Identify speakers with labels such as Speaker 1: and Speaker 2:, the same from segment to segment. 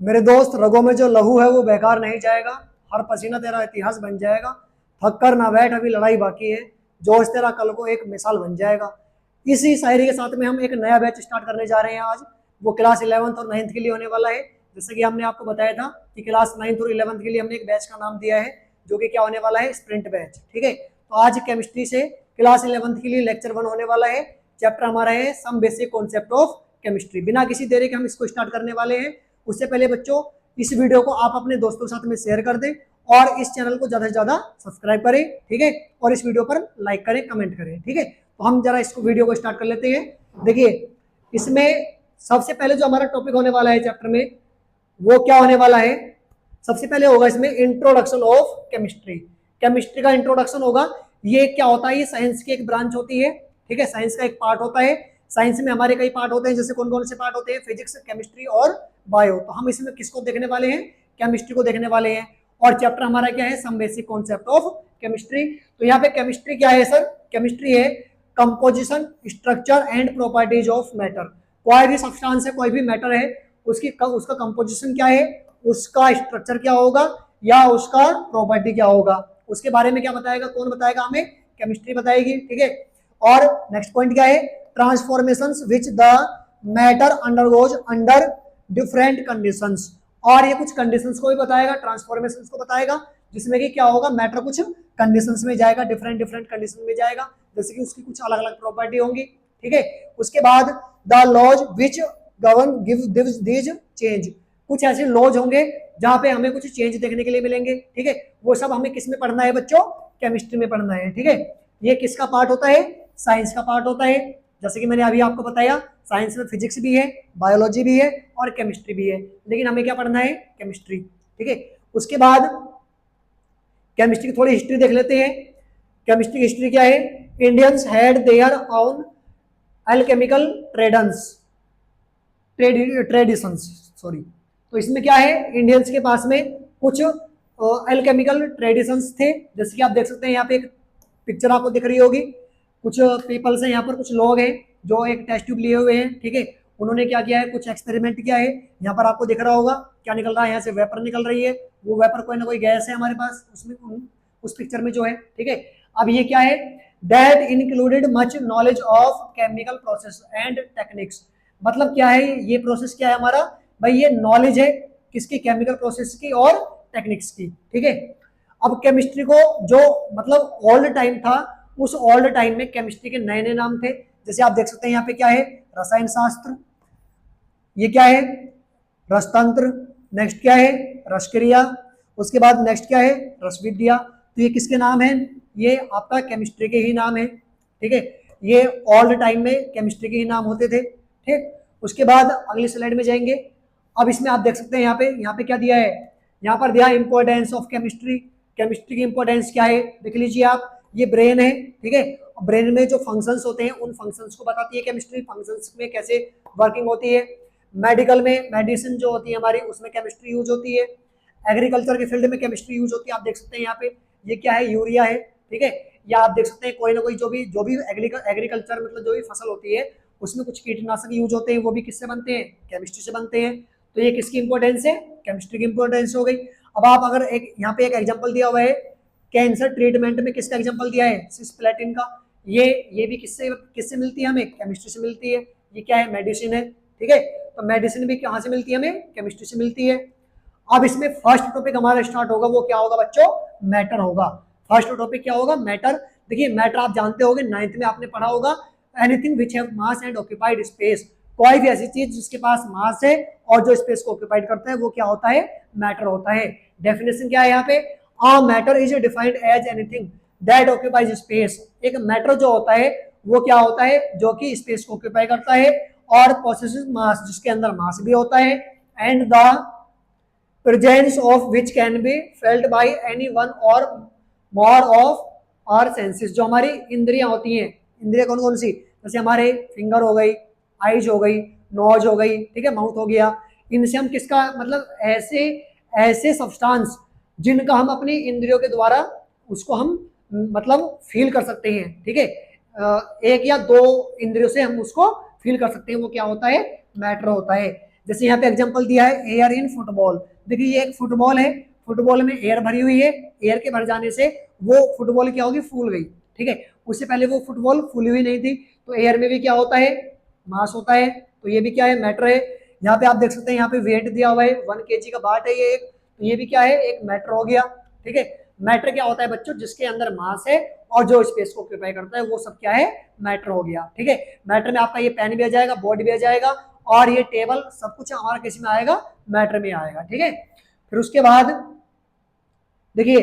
Speaker 1: मेरे दोस्त, रगों में जो लहू है वो बेकार नहीं जाएगा, हर पसीना तेरा इतिहास बन जाएगा। थक कर ना बैठ, अभी लड़ाई बाकी है, जोश तेरा कल को एक मिसाल बन जाएगा। इसी शायरी के साथ में हम एक नया बैच स्टार्ट करने जा रहे हैं आज। वो क्लास 11th और 9th के लिए होने वाला है। जैसे कि हमने आपको बताया था कि क्लास 9th और 11th के लिए हमने एक बैच का नाम दिया है, जो कि क्या होने वाला है, स्प्रिंट बैच। ठीक है, तो आज केमिस्ट्री से क्लास 11th के लिए लेक्चर 1 होने वाला है। चैप्टर हमारा है some basic concept of chemistry. बिना किसी देरी के हम इसको स्टार्ट करने वाले हैं। उससे पहले बच्चों, इस वीडियो को आप अपने दोस्तों के साथ में शेयर कर दें और इस चैनल को ज्यादा से ज्यादा सब्सक्राइब करें। ठीक है, और इस वीडियो पर लाइक करें, कमेंट करें। ठीक है, तो हम जरा इसको वीडियो को स्टार्ट कर लेते हैं। देखिए, इसमें सबसे पहले जो हमारा टॉपिक होने वाला है चैप्टर में, वो क्या होने वाला है। सबसे पहले होगा इसमें इंट्रोडक्शन ऑफ केमिस्ट्री। केमिस्ट्री का इंट्रोडक्शन होगा। ये क्या होता है, ये साइंस की एक ब्रांच होती है। ठीक है, साइंस का एक पार्ट होता है। साइंस में हमारे कई पार्ट होते हैं, जैसे कौन कौन से पार्ट होते हैं, फिजिक्स, केमिस्ट्री और बायो। तो हम इसमें किसको देखने वाले हैं, केमिस्ट्री को देखने वाले हैं। और चैप्टर हमारा क्या है, some basic concept of chemistry. तो यहाँ पे केमिस्ट्री क्या है सर, केमिस्ट्री है composition, structure and properties of matter. कोई भी सब्सटेंस है, कोई भी मैटर है, उसका कंपोजिशन क्या है, उसका स्ट्रक्चर क्या होगा, या उसका प्रॉपर्टी क्या होगा, उसके बारे में क्या बताएगा, कौन बताएगा हमें, केमिस्ट्री बताएगी। ठीक है, और नेक्स्ट पॉइंट क्या है, transformations which the matter undergoes under different conditions. और ये कुछ कंडीशंस को भी बताएगा, ट्रांसफॉर्मेशंस को बताएगा, जिसमें कि क्या होगा, मैटर कुछ कंडीशंस में जाएगा, डिफरेंट डिफरेंट कंडीशन में जाएगा, जैसे कि उसकी कुछ अलग अलग प्रॉपर्टी होंगी। ठीक है, उसके बाद the laws which govern give these change. कुछ ऐसे लॉज होंगे जहां पे हमें कुछ चेंज देखने के लिए मिलेंगे। ठीक है, वो सब हमें किस में पढ़ना है बच्चों, केमिस्ट्री में पढ़ना है। ठीक है, ये किसका पार्ट होता है, साइंस का पार्ट होता है। जैसे कि मैंने अभी आपको बताया, साइंस में फिजिक्स भी है, बायोलॉजी भी है और केमिस्ट्री भी है, लेकिन हमें क्या पढ़ना है, केमिस्ट्री। ठीक है, उसके बाद केमिस्ट्री की थोड़ी हिस्ट्री देख लेते हैं। केमिस्ट्री की हिस्ट्री क्या है, Indians had their own alchemical traditions sorry. तो इसमें क्या है, इंडियंस के पास में कुछ एल्केमिकल ट्रेडिशंस थे। जैसे कि आप देख सकते हैं, यहाँ पे एक पिक्चर आपको दिख रही होगी, कुछ पीपल्स हैं, यहाँ पर कुछ लोग हैं जो एक टेस्ट ट्यूब लिए हुए हैं। ठीक है, उन्होंने क्या किया है, कुछ एक्सपेरिमेंट किया है। यहाँ पर आपको दिख रहा होगा क्या निकल रहा है, यहाँ से वेपर निकल रही है। वो वेपर कोई ना कोई गैस है हमारे पास उसमें, उस पिक्चर में जो है। ठीक है, अब ये क्या है, that included much knowledge of chemical process and techniques. मतलब क्या है, ये प्रोसेस क्या है हमारा भाई, ये नॉलेज है किसकी, केमिकल प्रोसेस की और टेक्निक्स की। ठीक है, अब केमिस्ट्री को जो मतलब ओल्ड टाइम था, उस ओल्ड टाइम में केमिस्ट्री के नए नए नाम थे। जैसे आप देख सकते हैं यहाँ पे क्या है, रसायन शास्त्र, ये क्या है, रसतंत्र, नेक्स्ट क्या है, रसक्रिया, उसके बाद नेक्स्ट क्या है, रस विद्या। तो ये किसके नाम है, ये आपका केमिस्ट्री के ही नाम है। ठीक है, ये ओल्ड टाइम में केमिस्ट्री के ही नाम होते थे। ठीक, उसके बाद अगली स्लाइड में जाएंगे। अब इसमें आप देख सकते हैं यहाँ पे क्या दिया है, यहाँ पर दिया इंपॉर्टेंस ऑफ केमिस्ट्री। केमिस्ट्री की इंपॉर्टेंस क्या है, देख लीजिए आप, ये ब्रेन है। ठीक है, ब्रेन में जो फंक्शंस होते हैं, उन फंक्शंस को बताती है केमिस्ट्री, फंक्शंस में कैसे वर्किंग होती है। मेडिकल में मेडिसिन जो होती है हमारी, उसमें केमिस्ट्री यूज होती है। एग्रीकल्चर के फील्ड में केमिस्ट्री यूज होती है। आप देख सकते हैं यहाँ पे, ये क्या है, यूरिया है। ठीक है, या आप देख सकते हैं कोई ना कोई जो भी एग्रीकल्चर मतलब जो भी फसल होती है, उसमें कुछ कीटनाशक यूज होते हैं, वो भी किससे बनते हैं, केमिस्ट्री से बनते हैं। तो ये किसकी इंपॉर्टेंस है, केमिस्ट्री की इंपॉर्टेंस हो गई। अब आप अगर एक यहाँ पे एक एग्जांपल दिया हुआ है, कैंसर ट्रीटमेंट में किसका एग्जांपल दिया है, सिस्प्लेटिन का। ये भी किससे किससे मिलती है, हमें केमिस्ट्री से मिलती है। ये क्या है, मेडिसिन है। ठीक है, तो मेडिसिन भी कहाँ से मिलती है, हमें केमिस्ट्री से मिलती है। अब इसमें फर्स्ट टॉपिक हमारा स्टार्ट होगा, वो क्या होगा बच्चों, मैटर होगा। फर्स्ट टॉपिक क्या होगा, मैटर। देखिए, मैटर आप जानते होंगे, 9th में आपने पढ़ा होगा, anything which have mass and occupied space. कोई भी ऐसी चीज जिसके पास मास है और जो स्पेस को ऑक्यूपाइड करता है, वो क्या होता है, मैटर होता है। डेफिनेशन क्या है यहाँ पे, a matter is defined as anything that occupies space. एक मैटर जो होता है वो क्या होता है, जो कि स्पेस को ऑक्यूपाई करता है और पोसेसेस मास, जिसके अंदर मास भी होता है, and the presence of which can be felt by any one और मोर ऑफ आवर सेंसेस। जो हमारी इंद्रियां होती हैं, इंद्रियां कौन कौन सी, जैसे हमारे फिंगर हो गई, आईज हो गई, नोज हो गई, ठीक है, माउथ हो गया। इनसे हम किसका मतलब ऐसे ऐसे सब्सटेंस जिनका हम अपनी इंद्रियों के द्वारा उसको हम मतलब फील कर सकते हैं। ठीक है, एक या दो इंद्रियों से हम उसको फील कर सकते हैं, वो क्या होता है, मैटर होता है। जैसे यहाँ पे एग्जांपल दिया है एयर इन फुटबॉल। देखिए ये एक फुटबॉल है, फुटबॉल में एयर भरी हुई है, एयर के भर जाने से वो फुटबॉल क्या होगी, फूल गई। ठीक है, उससे पहले वो फुटबॉल फूली हुई नहीं थी। तो एयर में भी क्या होता है, मास होता है। तो ये भी क्या है, मैटर है। यहाँ पे आप देख सकते हैं, यहाँ पे वेट दिया हुआ है 1 kg का बाट है ये एक, तो ये भी क्या है, एक मैटर हो गया। ठीक है, मैटर क्या होता है बच्चों, जिसके अंदर मास है और जो स्पेस को ऑक्यूपाई करता है वो सब क्या है, मैटर हो गया। ठीक है, मैटर में आपका ये पेन भी आ जाएगा, बोर्ड भी आ जाएगा, और ये टेबल सब कुछ हमारा किस में आएगा, मैटर में आएगा। ठीक है, फिर उसके बाद देखिए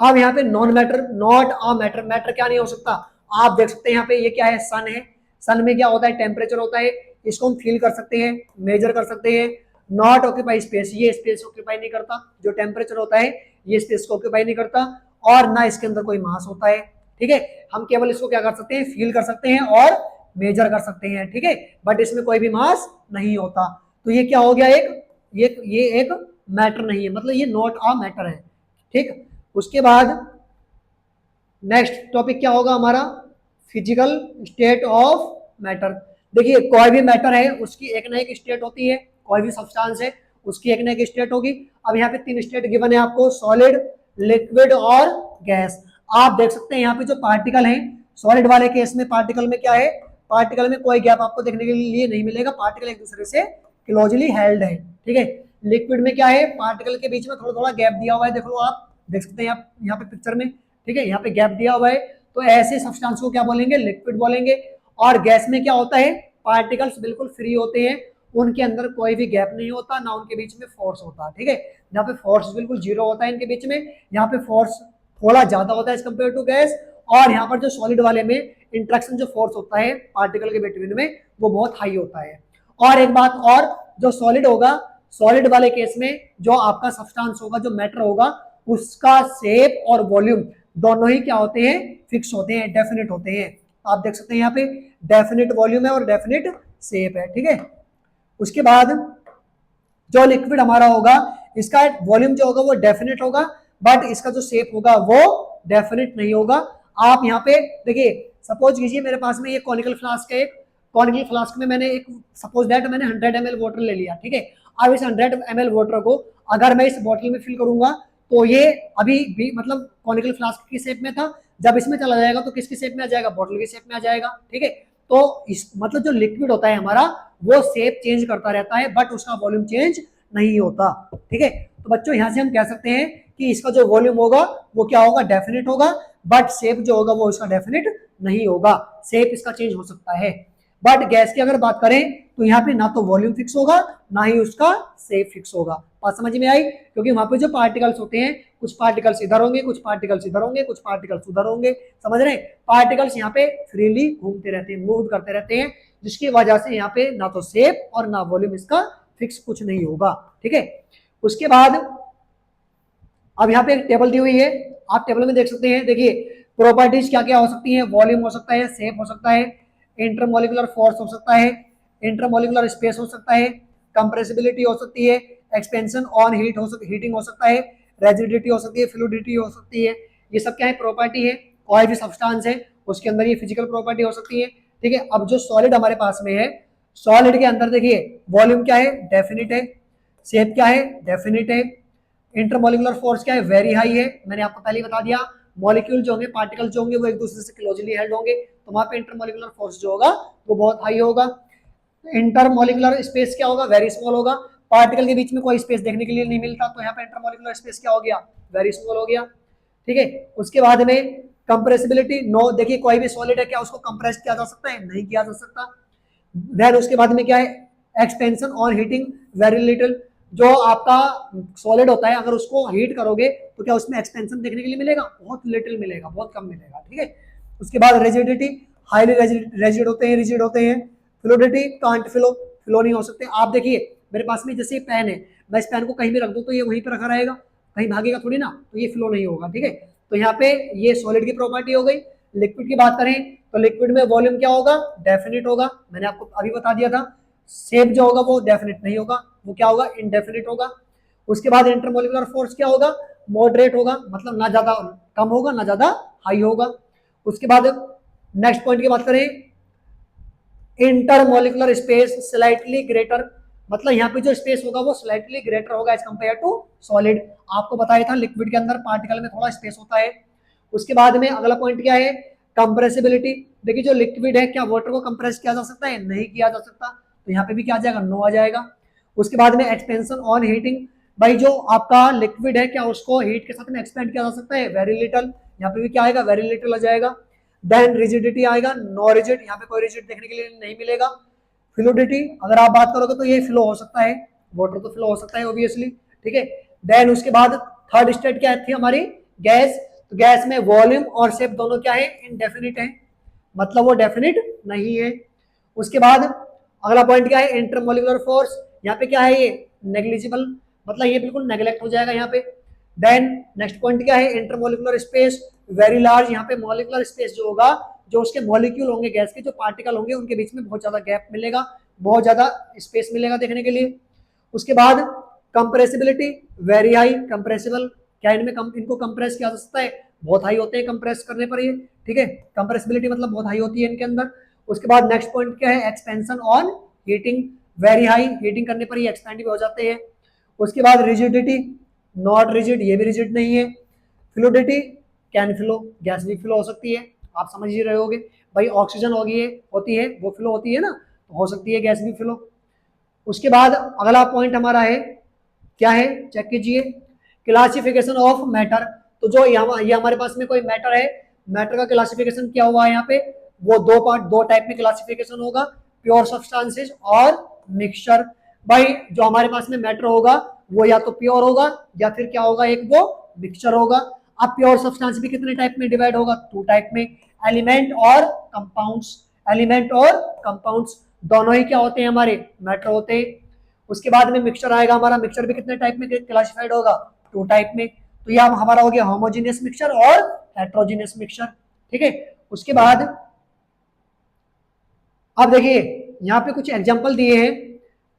Speaker 1: अब यहाँ पे non matter, not a matter, matter क्या नहीं हो सकता। आप देख सकते हैं यहाँ पे ये क्या है, सन है। सन में क्या होता है, टेम्परेचर होता है, इसको हम फील कर सकते हैं, मेजर कर सकते हैं। नॉट ऑक्यूपाई स्पेस, ये स्पेस ऑक्यूपाई नहीं करता, जो टेम्परेचर होता है ये स्पेस को ऑक्यूपाई नहीं करता, और ना इसके अंदर कोई मास होता है। ठीक है, हम केवल इसको क्या कर सकते हैं, फील कर सकते हैं और मेजर कर सकते हैं। ठीक है, बट इसमें कोई भी मास नहीं होता। तो ये क्या हो गया, एक ये एक मैटर नहीं है, मतलब ये नॉट अ मैटर है। ठीक, उसके बाद नेक्स्ट टॉपिक क्या होगा हमारा, फिजिकल स्टेट ऑफ मैटर। देखिए कोई भी मैटर है उसकी एक ना एक स्टेट होती है, कोई भी सब्सटेंस है उसकी एक ना एक स्टेट होगी। अब यहाँ पे 3 स्टेट गिवन है आपको, सॉलिड, लिक्विड और गैस। आप देख सकते हैं यहाँ पे जो पार्टिकल है, सॉलिड वाले केस में पार्टिकल में क्या है, पार्टिकल में कोई गैप आपको देखने के लिए नहीं मिलेगा, पार्टिकल एक दूसरे से क्लोजली हेल्ड है। ठीक है, लिक्विड में क्या है, पार्टिकल के बीच में थोड़ा थोड़ा गैप दिया हुआ है, देखो आप देख सकते हैं आप यहाँ पे पिक्चर में। ठीक है, यहाँ पे गैप दिया हुआ है, तो ऐसे सब्सटेंस को क्या बोलेंगे, लिक्विड बोलेंगे। और गैस में क्या होता है, पार्टिकल्स बिल्कुल फ्री होते हैं, उनके अंदर कोई भी गैप नहीं होता, ना उनके बीच में फोर्स होता। ठीक है, यहाँ पे फोर्स बिल्कुल जीरो होता है इनके बीच में, यहाँ पे फोर्स थोड़ा ज्यादा होता है एज कम्पेयर टू गैस। और यहाँ पर जो सॉलिड वाले में इंट्रैक्शन जो फोर्स होता है पार्टिकल के बिटवीन में, वो बहुत हाई होता है। और एक बात और, जो सॉलिड होगा, सॉलिड वाले केस में जो आपका सब्सटेंस होगा, जो मैटर होगा, उसका शेप और वॉल्यूम दोनों ही क्या होते हैं, फिक्स होते हैं, डेफिनेट होते हैं। आप देख सकते हैं यहाँ पे डेफिनेट वॉल्यूम है और डेफिनेट शेप है। ठीक है, उसके बाद जो लिक्विड हमारा होगा, इसका वॉल्यूम जो होगा वो डेफिनेट होगा, बट इसका जो शेप होगा वो डेफिनेट नहीं होगा। आप यहाँ पे देखिए, सपोज कीजिए मेरे पास में ये कॉनिकल फ्लास्क है, कॉनिकल फ्लास्क में मैंने एक, सपोज दैट मैंने 100 ml वाटर ले लिया। ठीक है, अब इस 100 ml वाटर को अगर मैं इस बॉटल में फिल करूंगा, तो ये अभी भी मतलब कॉनिकल फ्लास्क की शेप में था, जब इसमें चला जाएगा तो किसकी शेप में आ जाएगा, बॉटल की शेप में आ जाएगा। ठीक है, तो इस मतलब जो लिक्विड होता है हमारा, वो शेप चेंज करता रहता है, बट उसका वॉल्यूम चेंज नहीं होता। ठीक है, तो बच्चों यहाँ से हम कह सकते हैं कि इसका जो वॉल्यूम होगा वो क्या होगा, डेफिनेट होगा, बट शेप जो होगा वो इसका डेफिनेट नहीं होगा, शेप इसका चेंज हो सकता है। बट गैस की अगर बात करें, तो यहाँ पे ना तो वॉल्यूम फिक्स होगा, ना ही उसका शेप फिक्स होगा। बात समझ में आई, क्योंकि वहां पे जो पार्टिकल्स होते हैं, कुछ पार्टिकल्स इधर होंगे, कुछ पार्टिकल्स इधर होंगे, कुछ पार्टिकल्स उधर होंगे, समझ रहे हैं। पार्टिकल्स यहाँ पे फ्रीली घूमते रहते हैं, मूव करते रहते हैं, जिसकी वजह से यहाँ पे ना तो शेप और ना वॉल्यूम इसका फिक्स कुछ नहीं होगा। ठीक है, उसके बाद अब यहाँ पे एक टेबल दी हुई है, आप टेबल में देख सकते हैं। देखिए प्रॉपर्टीज क्या क्या हो सकती हैं, वॉल्यूम हो सकता है, शेप हो सकता है, इंटरमोलिकुलर फोर्स हो सकता है, इंटरमोलिकुलर स्पेस हो सकता है, कंप्रेसिबिलिटी हो सकती है, एक्सपेंशन ऑन हीट हीटिंग हो सकता है, रेजिडिटी हो सकती है, फ्लूइडिटी हो सकती है। ये सब क्या है, प्रॉपर्टी है। कोई भी सब्सटेंस है उसके अंदर ये फिजिकल प्रॉपर्टी हो सकती है। ठीक है, अब जो सॉलिड हमारे पास में है, सॉलिड के अंदर देखिए वॉल्यूम क्या है, डेफिनिट है, शेप क्या है, डेफिनिट है, इंटरमोलिकुलर फोर्स क्या है, वेरी हाई है। मैंने आपको पहले ही बता दिया, मॉलिक्यूल जो होंगे, पार्टिकल जो होंगे, वो एक दूसरे से क्लोजली हेल्ड होंगे, तो वहां पे इंटरमोलिकुलर फोर्स जो होगा वो बहुत हाई होगा। इंटरमोलिकुलर स्पेस क्या होगा, वेरी स्मॉल होगा। पार्टिकल के बीच में कोई स्पेस देखने के लिए नहीं मिलता, तो यहाँ पे इंटरमोलिकुलर स्पेस क्या हो गया, वेरी स्मॉल हो गया। ठीक है, उसके बाद में कंप्रेसिबिलिटी, नो, देखिए कोई भी सॉलिड है, क्या उसको कंप्रेस किया जा सकता है, नहीं किया जा सकता। देन उसके बाद में क्या है, एक्सपेंशन और हीटिंग, वेरी लिटिल। जो आपका सॉलिड होता है, अगर उसको हीट करोगे तो क्या उसमें एक्सपेंशन देखने के लिए मिलेगा, बहुत लिटिल मिलेगा, बहुत कम मिलेगा। ठीक है, उसके बाद रिजिडिटी, हाईली रिजिड होते हैं, रिजिड होते हैं। फ्लूइडिटी, कांट फ्लो, फ्लो नहीं हो सकते। आप देखिए मेरे पास में जैसे पेन है, मैं इस पेन को कहीं भी रख दूं तो ये वहीं पर रखा रहेगा, कहीं भागेगा थोड़ी ना, तो ये फ्लो नहीं होगा। ठीक है, तो यहाँ पे ये सॉलिड की प्रॉपर्टी हो गई। लिक्विड की बात करें तो लिक्विड में वॉल्यूम क्या होगा, डेफिनिट होगा, मैंने आपको अभी बता दिया था। शेप जो होगा वो डेफिनिट नहीं होगा, वो क्या होगा, इनडेफिनिट होगा। उसके बाद इंटरमोलिकुलर फोर्स क्या होगा, मॉडरेट होगा, मतलब ना ज्यादा कम होगा ना ज्यादा हाई होगा। उसके बाद नेक्स्ट पॉइंट की बात करें, इंटरमोलिकुलर स्पेस स्लाइटली ग्रेटर, मतलब यहाँ पे जो स्पेस होगा वो स्लाइटली ग्रेटर होगा एज कंपेयर टू सॉलिड। आपको बताया था लिक्विड के अंदर पार्टिकल में थोड़ा स्पेस होता है। उसके बाद में अगला पॉइंट क्या है, कंप्रेसिबिलिटी। देखिए जो लिक्विड है, क्या वाटर को कंप्रेस किया जा सकता है? नहीं किया जा सकता, तो यहाँ पे भी क्या आ जाएगा, नो आ जाएगा। उसके बाद में एक्सपेंशन ऑन हीटिंग, भाई जो आपका लिक्विड है क्या उसको हीट के साथ में एक्सपेंड किया जा सकता है? वेरी लिटल, यहाँ पे भी क्या आएगा, वेरी लिटल आ जाएगा। देन रिजिडिटी आएगा, नो रिजिड, यहाँ पे कोई रिजिड देखने के लिए नहीं मिलेगा। फ्लूडिटी अगर आप बात करोगे तो ये फ्लो हो सकता है, वाटर तो फ्लो हो सकता है ऑब्वियसली, ठीक है। देन उसके बाद थर्ड स्टेट क्या थी हमारी, गैस। तो गैस में वॉल्यूम और शेप दोनों क्या है, इनडेफिनिट है, मतलब वो डेफिनिट नहीं है। उसके बाद अगला पॉइंट क्या है, इंटरमोलिकुलर फोर्स, यहाँ पे क्या है, ये नेग्लिजिबल, मतलब ये बिल्कुल नेग्लेक्ट हो जाएगा यहाँ पे। देन नेक्स्ट पॉइंट क्या है, इंटरमोलिकुलर स्पेस, वेरी लार्ज, यहाँ पे मोलिकुलर स्पेस जो होगा, जो उसके मॉलिक्यूल होंगे गैस के, जो पार्टिकल होंगे उनके बीच में बहुत ज्यादा गैप मिलेगा, बहुत ज्यादा स्पेस मिलेगा देखने के लिए। उसके बाद कंप्रेसिबिलिटी, वेरी हाई कंप्रेसिबल, क्या इनमें इनको कंप्रेस किया जा सकता है? बहुत हाई होते हैं कंप्रेस करने पर ये, ठीक है। कंप्रेसिबिलिटी मतलब बहुत हाई होती है इनके अंदर। उसके बाद नेक्स्ट पॉइंट क्या है, expansion on heating, very high heating करने पर ये एक्सपेंड भी हो जाते हैं। उसके बाद रिजिडिटी, नॉट रिजिड, ये भी रिजिड नहीं है। फ्लूडिटी, कैन फ्लो, गैस भी फ्लो हो सकती है, आप समझ ही रहे होगे भाई, ऑक्सीजन होगी होती है वो फ्लो होती है ना, तो हो सकती है गैस भी फ्लो। उसके बाद अगला पॉइंट हमारा है, क्या है, चेक कीजिए, क्लासिफिकेशन ऑफ मैटर। तो जो ये हमारे पास में कोई मैटर है, मैटर का क्लासिफिकेशन क्या हुआ है यहाँ पे, वो दो टाइप में क्लासिफिकेशन होगा, प्योर सब्सटेंसेस और मिक्सचर। भाई जो हमारे पास में मैटर होगा वो या तो प्योर होगा या फिर क्या होगा, एक वो मिक्सचर होगा। अब प्योर सब्सटेंस भी कितने टाइप में डिवाइड होगा, 2 टाइप में, एलिमेंट और कंपाउंड्स। एलिमेंट और कंपाउंड्स दोनों ही क्या होते हैं, हमारे मैटर होते हैं। उसके बाद में मिक्सचर आएगा हमारा, मिक्सचर भी कितने टाइप में क्लासिफाइड होगा, 2 टाइप में। तो यह हमारा हो गया होमोजेनियस मिक्सचर और हेट्रोजेनियस मिक्सचर, ठीक है। उसके बाद अब देखिए यहाँ पे कुछ एग्जांपल दिए हैं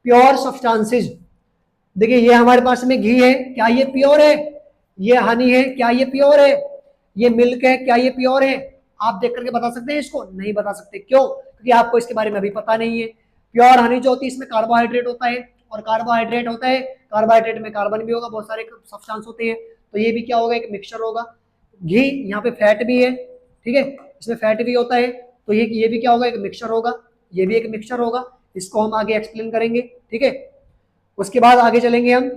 Speaker 1: प्योर सब्सटेंसेस। देखिए ये हमारे पास में घी है, क्या ये प्योर है? ये हनी है, क्या ये प्योर है? ये मिल्क है, क्या ये प्योर है? आप देख करके बता सकते हैं इसको? नहीं बता सकते, क्यों? क्योंकि आपको इसके बारे में अभी पता नहीं है। प्योर हनी जो होती है इसमें कार्बोहाइड्रेट होता है, और कार्बोहाइड्रेट होता है, कार्बोहाइड्रेट में कार्बन भी होगा, बहुत सारे सब्सटेंस होते हैं, तो ये भी क्या होगा, एक मिक्सचर होगा। घी, यहाँ पे फैट भी है, ठीक है, इसमें फैट भी होता है, तो ये भी क्या होगा, एक मिक्सचर होगा, ये भी एक मिक्सचर होगा। इसको हम आगे एक्सप्लेन करेंगे, ठीक है। उसके बाद आगे चलेंगे हम,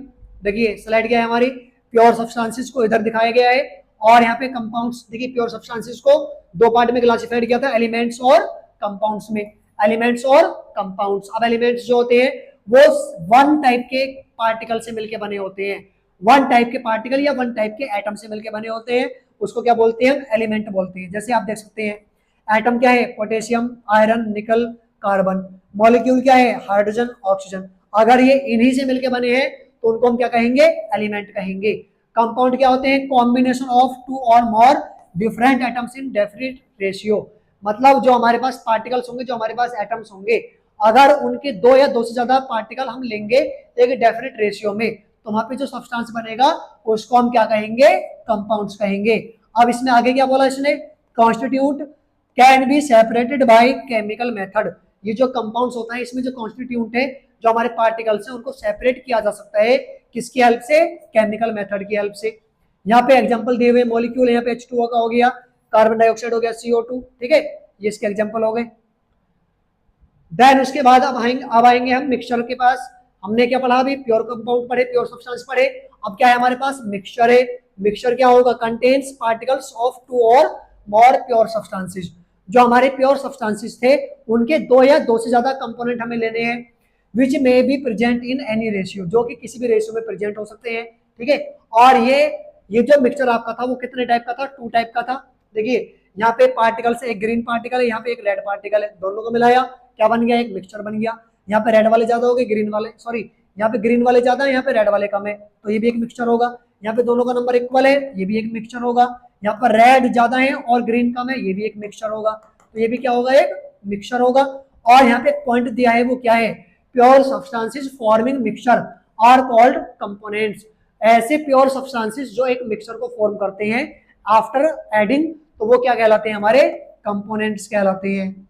Speaker 1: देखिए स्लाइड क्या है हमारी, प्योर सब्सटेंसेस को इधर दिखाया गया है, और यहाँ पे कंपाउंड्स। देखिए प्योर सब्सटेंसेस को 2 पार्ट में क्लासिफाइड किया था, एलिमेंट्स और कंपाउंड्स में, एलिमेंट्स और कंपाउंड्स। अब एलिमेंट्स जो होते हैं वो 1 टाइप के पार्टिकल से मिलकर बने होते हैं, 1 टाइप के पार्टिकल या 1 टाइप के एटम से मिलकर बने होते हैं, उसको क्या बोलते हैं, एलिमेंट बोलते हैं। जैसे आप देख सकते हैं एटम क्या है, पोटेशियम, आयरन, निकल, कार्बन। मॉलिक्यूल क्या है, हाइड्रोजन, ऑक्सीजन। अगर ये इन्हीं से मिलके बने हैं तो उनको हम क्या कहेंगे, एलिमेंट कहेंगे। कंपाउंड क्या होते हैं, कॉम्बिनेशन ऑफ 2 और more different atoms in definite ratio. मतलब जो हमारे पास पार्टिकल्स होंगे, जो हमारे पास एटम्स होंगे, अगर उनके 2 या 2 से ज्यादा पार्टिकल हम लेंगे एक डेफिनिट रेशियो में, तो वहां पे जो सब्सटेंस बनेगा उसको हम क्या कहेंगे, कंपाउंड्स कहेंगे। अब इसमें आगे क्या बोला इसने, constitute can be separated by chemical method. ये जो कंपाउंड्स होता है इसमें जो कॉन्स्टिट्यूट है, जो हमारे पार्टिकल्स हैं, उनको सेपरेट किया जा सकता है, किसकी हेल्प से, केमिकल मेथड की हेल्प से। यहाँ पे एग्जांपल दिए हुए मॉलिक्यूल, यहाँ पे H2O का हो गया, कार्बन डाइऑक्साइड हो गया CO2, ठीक है, ये इसके एग्जांपल हो गए। देन उसके बाद अब आएंगे हम मिक्सचर के पास। हमने क्या पढ़ा अभी, प्योर कंपाउंड पढ़े, प्योर सब्सटेंस पढ़े। अब क्या है हमारे पास, मिक्सचर है। मिक्सचर क्या होगा, कंटेन्स पार्टिकल्स ऑफ 2 और मोर प्योर सब्सटेंसेस। जो हमारे प्योर सब्सटेंसेस थे उनके 2 या 2 से ज्यादा कंपोनेंट हमें लेने हैं, which may be present in any ratio, जो कि किसी भी रेशियो में प्रेजेंट हो सकते हैं, ठीक है। और ये जो मिक्सचर आपका था वो कितने टाइप का था, 2 टाइप का था। देखिए यहाँ पे पार्टिकल से एक ग्रीन पार्टिकल है, यहाँ पे एक रेड पार्टिकल है, दोनों को मिलाया क्या बन गया, एक मिक्सचर बन गया। यहाँ पे रेड वाले ज्यादा हो गए, ग्रीन वाले, सॉरी यहाँ पे ग्रीन वाले ज्यादा है, यहाँ पे रेड वाले कम है, तो ये भी एक मिक्सचर होगा। यहाँ पे दोनों का नंबर इक्वल है, ये भी एक मिक्सचर होगा। यहाँ पर रेड ज्यादा है और ग्रीन कम है, ये भी एक मिक्सचर होगा, तो ये भी क्या होगा, एक मिक्सचर होगा। और यहाँ पे पॉइंट दिया है वो क्या है, pure substances forming mixture are called components. ऐसे प्योर सब्सटेंसेस जो एक मिक्सचर को फॉर्म करते हैं आफ्टर एडिंग, तो वो क्या कहलाते हैं, हमारे कंपोनेंट्स कहलाते हैं।